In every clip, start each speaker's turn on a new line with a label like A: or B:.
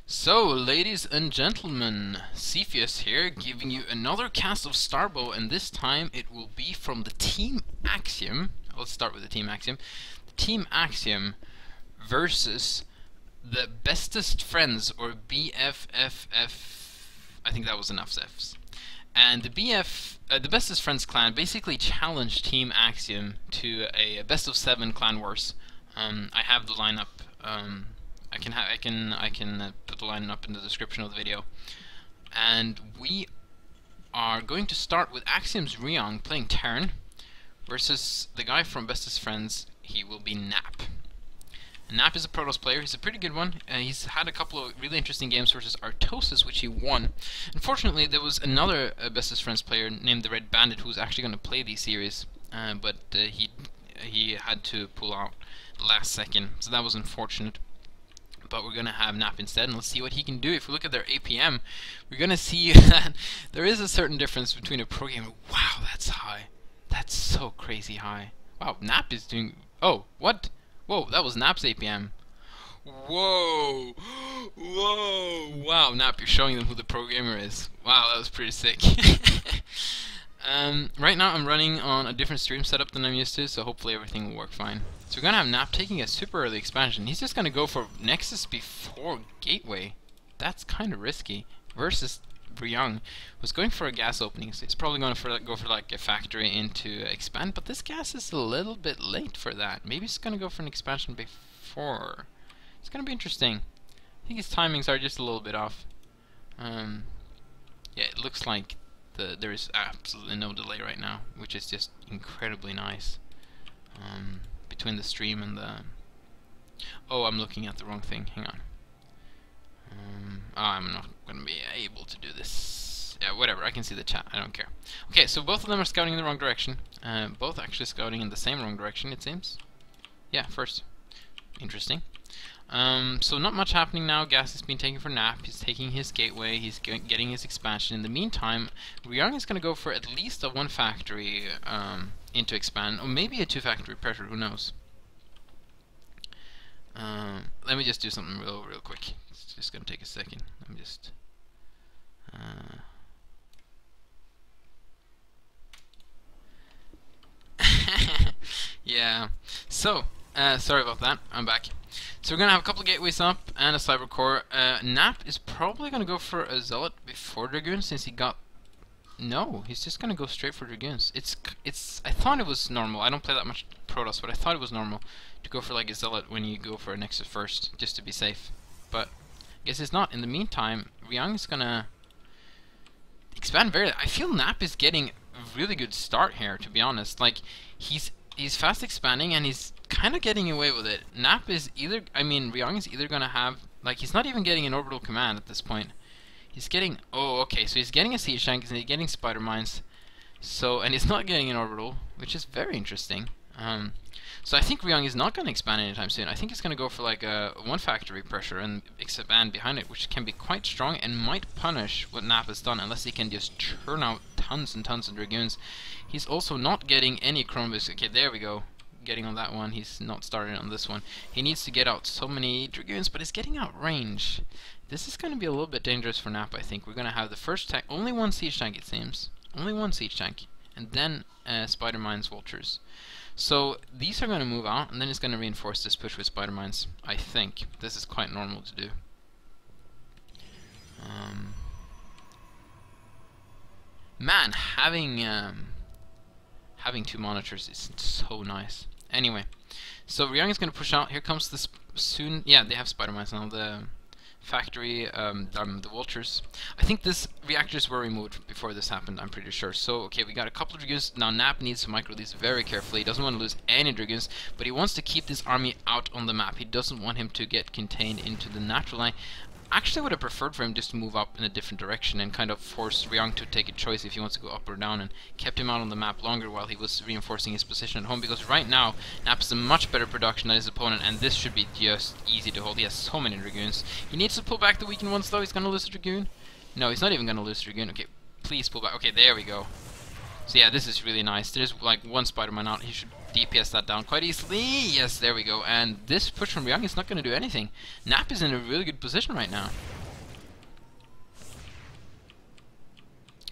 A: So, ladies and gentlemen, Cepheus here, giving you another cast of Starbow, and this time it will be from the Team Axiom. Let's start with the Team Axiom. The Team Axiom versus the Bestest Friends, or BFFFF. I think that was enough Fs. And the Bestest Friends clan basically challenged Team Axiom to a best of 7 clan wars. I have the lineup. I can put the line up in the description of the video. And we are going to start with Axiom's AxRyung playing Terran versus the guy from Bestest Friends. He will be Nap. And Nap is a Protoss player. He's a pretty good one. He's had a couple of really interesting games versus Artosis, which he won. Unfortunately, there was another Bestest Friends player named the Red Bandit who was actually going to play these series, but he had to pull out last second, so that was unfortunate. But we're going to have Nap instead, and let's see what he can do. If we look at their APM, we're going to see that there is a certain difference between a pro gamer. Wow, that's high. That's so crazy high. Wow, Nap is doing... Oh, what? Whoa, that was Nap's APM. Whoa! Whoa! Wow, Nap, you're showing them who the pro gamer is. Wow, that was pretty sick. Right now I'm running on a different stream setup than I'm used to, so hopefully everything will work fine. So we're gonna have Nap taking a super early expansion. He's just gonna go for Nexus before Gateway. That's kind of risky. Versus AxRyung, who's going for a gas opening. So he's probably going to go for like a factory into expand, but this gas is a little bit late for that. Maybe he's gonna go for an expansion before. It's gonna be interesting. I think his timings are just a little bit off. Yeah, it looks like there is absolutely no delay right now, which is just incredibly nice. Between the stream and the... Oh, I'm looking at the wrong thing. Hang on. I'm not going to be able to do this. Yeah, whatever. I can see the chat. I don't care. Okay, so both of them are scouting in the wrong direction. Both actually scouting in the same wrong direction, it seems. Yeah, first. Interesting. So not much happening now. Gas is being taken for Nap. He's taking his gateway. He's getting his expansion. In the meantime, AxRyung is going to go for at least a 1 factory into expand, or maybe a 2 factory pressure. Who knows? Let me just do something real quick. It's just going to take a second. Let me just. Yeah. So sorry about that. I'm back. So we're going to have a couple of gateways up and a cyber core. Nap is probably going to go for a Zealot before Dragoon, since he got... No, he's just going to go straight for Dragoons. I thought it was normal. I don't play that much Protoss, but I thought it was normal to go for like a Zealot when you go for a Nexus first, just to be safe. But I guess it's not. In the meantime, AxRyung is going to expand very... I feel Nap is getting a really good start here, to be honest. Like, he's fast expanding and he's kind of getting away with it. Nap is either... I mean, AxRyung is either going to have... Like, he's not even getting an orbital command at this point. He's getting... Oh, okay, so he's getting a siege tank, and he's getting spider mines. So, and he's not getting an orbital, which is very interesting. So I think AxRyung is not going to expand anytime soon. I think he's going to go for like a 1 factory pressure and expand behind it, which can be quite strong and might punish what Nap has done, unless he can just churn out tons and tons of Dragoons. He's also not getting any Chrombus. Okay, there we go. Getting on that one. He's not starting on this one. He needs to get out so many Dragoons, but he's getting out range. This is going to be a little bit dangerous for Nap, I think. We're going to have the first tank, only 1 siege tank it seems. Only 1 siege tank. And then spider mines, vultures. So these are going to move out, and then it's going to reinforce this push with spider mines, I think. This is quite normal to do. Man, having 2 monitors is so nice. Anyway, so AxRyung is going to push out. Here comes this soon. Yeah, they have spider mines now. The factory, the vultures. I think this reactors were removed before this happened, I'm pretty sure. So, okay, we got a couple of Dragoons. Now, Nap needs to micro these very carefully. He doesn't want to lose any Dragoons, but he wants to keep this army out on the map. He doesn't want him to get contained into the natural line. Actually, I would have preferred for him just to move up in a different direction and kind of force AxRyung to take a choice if he wants to go up or down, and kept him out on the map longer while he was reinforcing his position at home, because right now Nap is a much better production than his opponent, and this should be just easy to hold. He has so many Dragoons. He needs to pull back the weakened ones though. He's going to lose a Dragoon. No, he's not even going to lose a Dragoon. Okay, please pull back. Okay, there we go. So yeah, this is really nice. There's like 1 Spider-Man out. He should DPS that down quite easily. Yes, there we go. And this push from AxRyung is not going to do anything. Nap is in a really good position right now.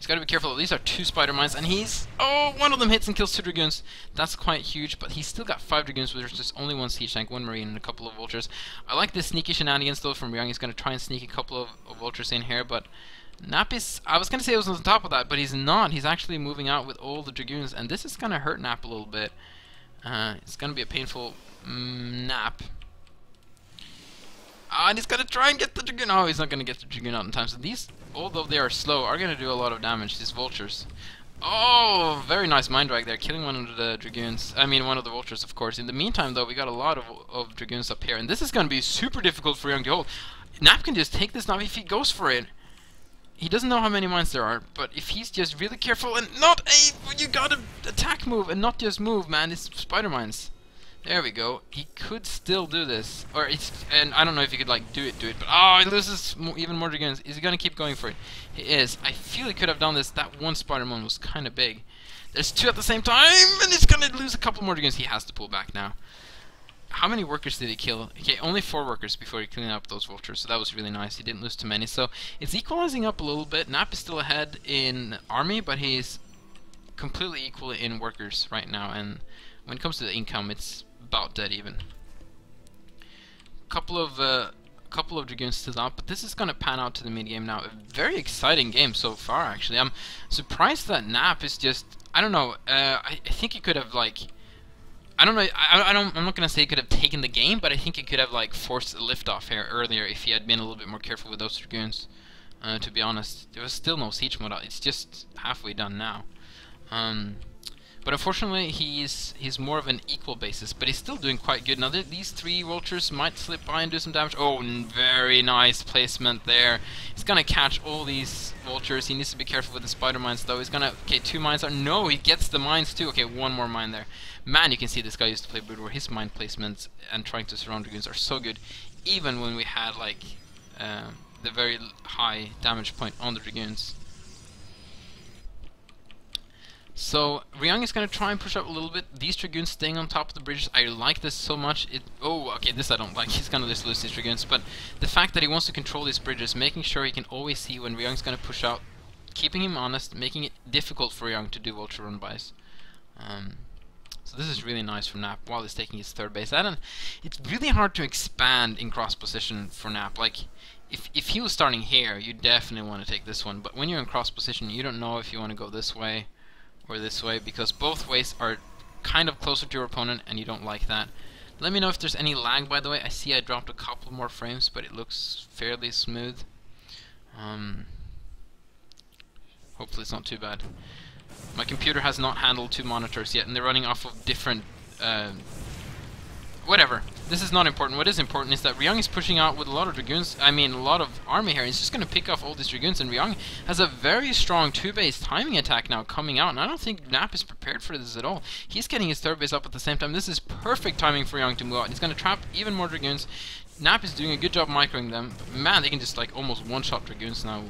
A: He's got to be careful. These are 2 spider mines, and he's... Oh, one of them hits and kills 2 dragoons. That's quite huge, but he's still got 5 dragoons, which is just only 1 siege tank, 1 marine, and a couple of vultures. I like this sneaky shenanigans, though, from Ryung. He's going to try and sneak a couple of vultures in here, but Nap is... I was going to say he was on top of that, but he's not. He's actually moving out with all the dragoons, and this is going to hurt Nap a little bit. It's going to be a painful Nap. And he's going to try and get the dragoon. Oh, he's not going to get the dragoon out in time. So these, although they are slow, are going to do a lot of damage, these vultures. Oh, very nice mind drag there, killing one of the dragoons. I mean, one of the vultures, of course. In the meantime, though, we got a lot of dragoons up here. And this is going to be super difficult for Ryung to hold. Nap can just take this now if he goes for it. He doesn't know how many mines there are, but if he's just really careful and not you gotta attack move and not just move, man. It's spider mines. There we go. He could still do this, or and I don't know if he could like do it, but he loses even more dragoons. Is he gonna keep going for it? He is. I feel he could have done this. That one spider mine was kind of big. There's 2 at the same time, and he's gonna lose a couple more dragoons. He has to pull back now. How many workers did he kill? Okay, only 4 workers before he cleaned up those vultures, so that was really nice. He didn't lose too many, so it's equalizing up a little bit. Nap is still ahead in army, but he's completely equal in workers right now, and when it comes to the income, it's about dead even. Couple of dragoons still out, but this is gonna pan out to the mid game now. A very exciting game so far, actually. I'm surprised that Nap is just, I don't know. I think he could have like, I don't know. I'm not gonna say he could have taken the game, but I think he could have like forced a liftoff here earlier if he had been a little bit more careful with those dragoons. To be honest, there was still no siege mode out. It's just halfway done now. But unfortunately, he's more of an equal basis, but he's still doing quite good. Now, these 3 vultures might slip by and do some damage. Oh, very nice placement there. He's gonna catch all these vultures. He needs to be careful with the spider mines, though. He's gonna... Okay, 2 mines are... No, he gets the mines, too. Okay, 1 more mine there. Man, you can see this guy used to play Brood War. His mine placements and trying to surround dragoons are so good, even when we had, like, the very high damage point on the dragoons. So, Ryung is going to try and push up a little bit. These dragoons staying on top of the bridges, I like this so much. Oh, okay, this I don't like. He's going to just lose these dragoons. But the fact that he wants to control these bridges, making sure he can always see when Ryung's going to push out, keeping him honest, making it difficult for Ryung to do vulture run-bys. So this is really nice from Nap while he's taking his 3rd base. It's really hard to expand in cross position for Nap. Like, if he was starting here, you definitely want to take this one. But when you're in cross position, you don't know if you want to go this way or this way, because both ways are kind of closer to your opponent and you don't like that. Let me know if there's any lag, by the way. I see I dropped a couple more frames, but it looks fairly smooth. Hopefully it's not too bad. My computer has not handled 2 monitors yet, and they're running off of different... whatever. This is not important. What is important is that Ryung is pushing out with a lot of dragoons. I mean, a lot of army here. He's just going to pick off all these dragoons, and Ryung has a very strong 2-base timing attack now coming out, and I don't think Nap is prepared for this at all. He's getting his 3rd base up at the same time. This is perfect timing for Ryung to move out. He's going to trap even more dragoons. Nap is doing a good job microing them. But man, they can just like almost one-shot dragoons now.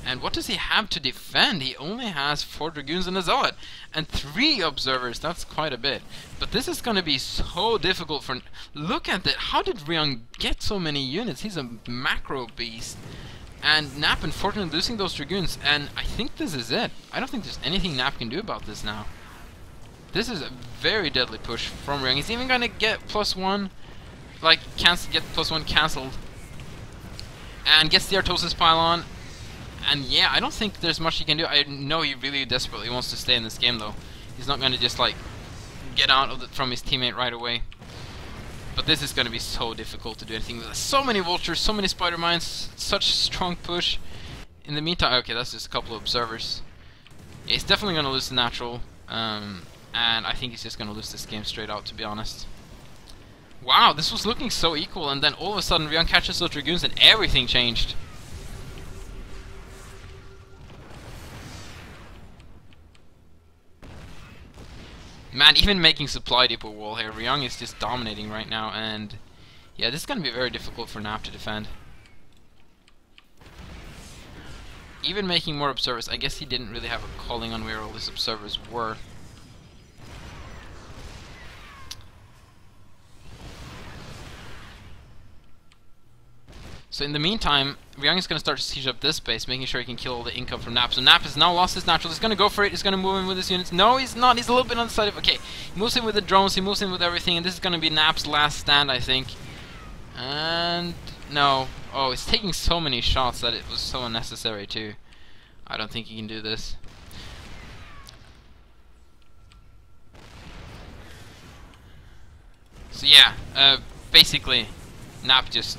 A: And what does he have to defend? He only has 4 dragoons and a zealot. And 3 observers. That's quite a bit. But this is going to be so difficult for... Look at that. How did Ryung get so many units? He's a macro beast. And Nap, unfortunately, losing those dragoons. And I think this is it. I don't think there's anything Nap can do about this now. This is a very deadly push from Ryung. He's even going to get +1. Like, get +1 cancelled. And gets the Artosis pylon. And yeah, I don't think there's much he can do. I know he really desperately wants to stay in this game, though. He's not going to just, like, get out of from his teammate right away. But this is going to be so difficult to do anything. There's so many vultures, so many spider mines, such strong push. In the meantime, okay, that's just a couple of observers. Yeah, he's definitely going to lose the natural. And I think he's just going to lose this game straight out, to be honest. Wow, this was looking so equal, and then all of a sudden Ryung catches those dragoons and everything changed. Man, even making supply depot wall here, Ryung is just dominating right now, and yeah, this is going to be very difficult for Nap to defend. Even making more observers, I guess he didn't really have a calling on where all his observers were. So in the meantime, AxRyung is going to start to siege up this base, making sure he can kill all the income from Nap. So Nap has now lost his natural. He's going to go for it. He's going to move in with his units. No, he's not. He's a little bit on the side of... Okay, he moves in with the drones. He moves in with everything. And this is going to be Nap's last stand, I think. And... no. Oh, he's taking so many shots that it was so unnecessary, too. I don't think he can do this. So yeah, basically, Nap just...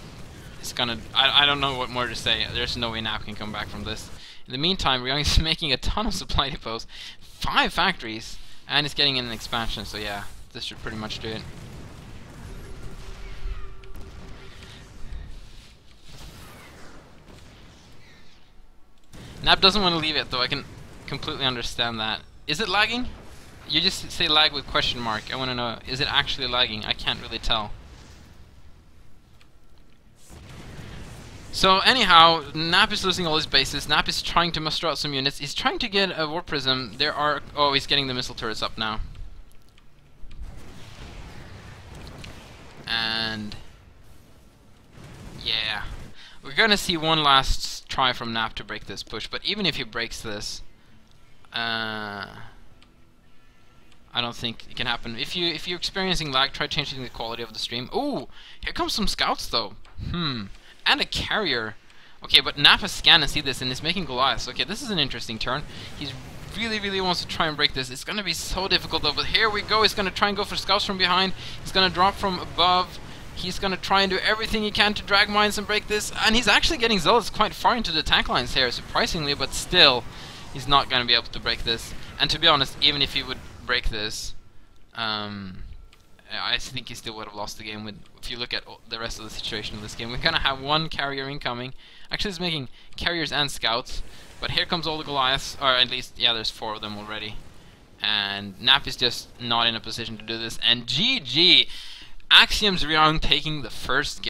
A: it's gonna... I don't know what more to say. There's no way Nap can come back from this. In the meantime, AxRyung is making a ton of supply depots, 5 factories, and is getting in an expansion. So yeah, this should pretty much do it. Nap doesn't want to leave it though. I can completely understand that. Is it lagging? You just say lag with question mark. I want to know, is it actually lagging? I can't really tell. So anyhow, Nap is losing all his bases. Nap is trying to muster out some units. He's trying to get a warp prism. There are... oh, he's getting the missile turrets up now. And... yeah. We're gonna see one last try from Nap to break this push. But even if he breaks this... I don't think it can happen. If you're experiencing lag, try changing the quality of the stream. Ooh, here comes some scouts though. And a carrier. Okay, but Nap has scanned and see this and is making Goliaths. Okay, this is an interesting turn. He's really wants to try and break this. It's gonna be so difficult though, but here we go. He's gonna try and go for scouts from behind. He's gonna drop from above. He's gonna try and do everything he can to drag mines and break this. And he's actually getting zealots quite far into the tank lines here, surprisingly, but still, he's not gonna be able to break this. And to be honest, even if he would break this, I think he still would have lost the game. With if you look at the rest of the situation of this game, we're gonna have one carrier incoming. Actually, it's making carriers and scouts, but here comes all the Goliaths, or at least, yeah, there's 4 of them already. And Nap is just not in a position to do this. And GG, AxRyung taking the first game.